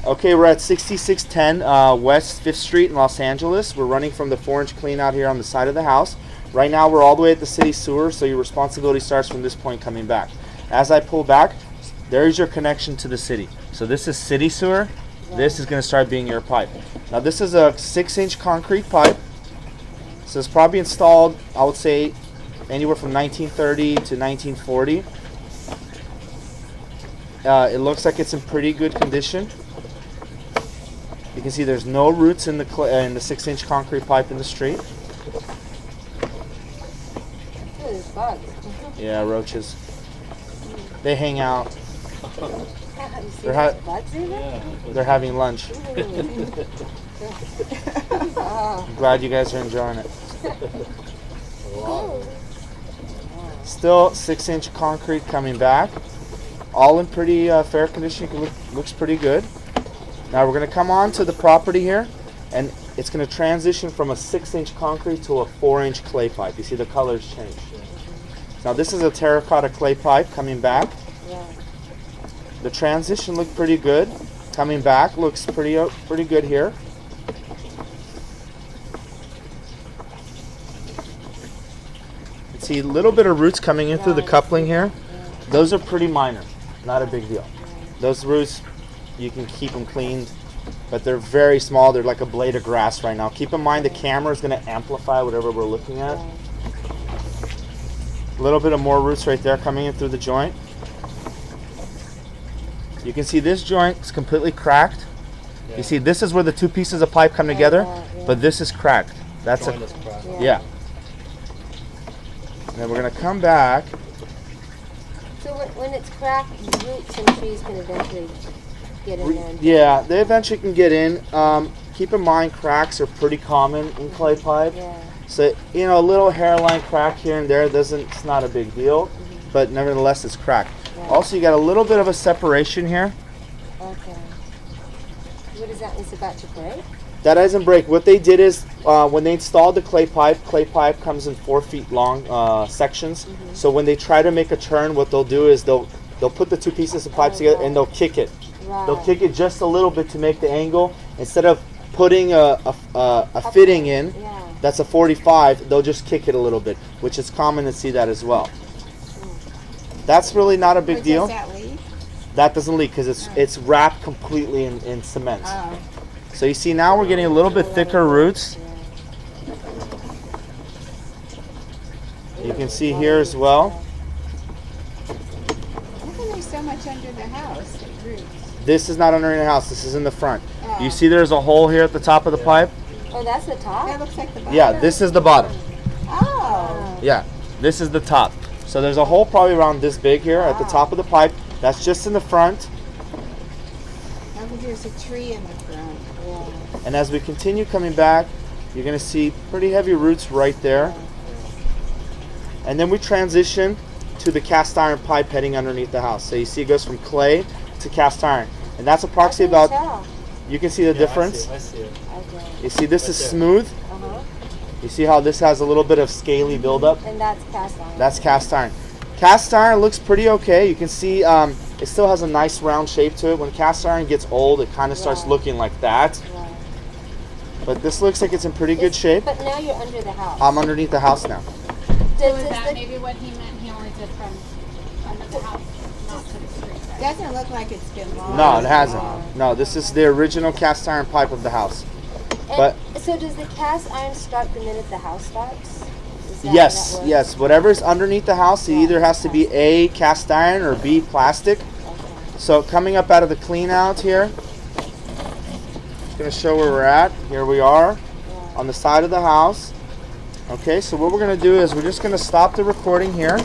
Okay, we're at 6610 West 5th Street in Los Angeles. We're running from the 4-inch clean out here on the side of the house. Right now we're all the way at the city sewer, so your responsibility starts from this point coming back. As I pull back, there's your connection to the city. So this is city sewer. This is going to start being your pipe. Now this is a 6-inch concrete pipe. So it's probably installed, I would say, anywhere from 1930 to 1940. It looks like it's in pretty good condition. You can see there's no roots in the 6-inch concrete pipe in the street. Oh, there's bugs. Yeah, roaches. They hang out. You see They're those bugs in there? They're having lunch. Oh. I'm glad you guys are enjoying it. Still 6-inch concrete coming back. All in pretty fair condition. Looks pretty good. Now we're going to come on to the property here, and it's going to transition from a 6-inch concrete to a 4-inch clay pipe. You see the colors change. Now this is a terracotta clay pipe coming back. Yeah. The transition looked pretty good. Coming back looks pretty good here. You see a little bit of roots coming in through the coupling here. Those are pretty minor, not a big deal. Those roots, you can keep them cleaned, but they're very small. They're like a blade of grass right now. Keep in mind the camera is going to amplify whatever we're looking at. A little bit of more roots right there coming in through the joint. You can see this joint is completely cracked. You see this is where the two pieces of pipe come together, but this is cracked. That's Joint is cracked. yeah. And then we're going to come back. So when it's cracked, roots and trees can eventually get in there. Yeah, they eventually can get in. Keep in mind cracks are pretty common in clay pipe. Yeah. So, you know, a little hairline crack here and there it's not a big deal, but nevertheless it's cracked. Yeah. Also, you got a little bit of a separation here. Okay. What is that? It's about to break? That doesn't break. What they did is when they installed the clay pipe comes in 4 feet long sections. So when they try to make a turn, what they'll do is they'll put the two pieces of pipe together and they'll kick it. Right. They'll kick it just a little bit to make the angle. Instead of putting a fitting in, Yeah. that's a 45, they'll just kick it a little bit, which is common to see that as well. That's really not a big deal. Does that leak? That doesn't leak because it's wrapped completely in cement. Oh. So you see now we're getting a little bit thicker roots. You can see here as well. How come there's so much under the house? Roots. This is not under the house, this is in the front. Oh. You see there's a hole here at the top of the pipe? Oh, that's the top? That looks like the bottom. Yeah, this is the bottom. Oh. Yeah, this is the top. So there's a hole probably around this big here at the top of the pipe. That's just in the front. I think there's a tree in the front. And as we continue coming back, you're going to see pretty heavy roots right there. And then we transition to the cast iron pipe heading underneath the house. So you see it goes from clay to cast iron. And that's approximately How about, can you tell? you can see the difference. I see it. Okay. You see this is Right there. smooth. Uh-huh. You see how this has a little bit of scaly buildup? And that's cast iron. That's cast iron. Cast iron looks pretty okay. You can see it still has a nice round shape to it. When cast iron gets old, it kind of starts Right. looking like that. Right. But this looks like it's in pretty good shape. But now you're under the house. I'm underneath the house now. So Does is that the- maybe what he meant? He only did from under the house, not to the street. Right? Doesn't look like it's been long. No, it hasn't. No, this is the original cast iron pipe of the house. And But so does the cast iron start the minute the house starts? Is that how yes, that works? yes, whatever's underneath the house, it either has to be A, cast iron, or B, plastic. Okay. So coming up out of the clean out here, just gonna show where we're at. Here we are on the side of the house. Okay, so what we're gonna do is we're just gonna stop the recording here.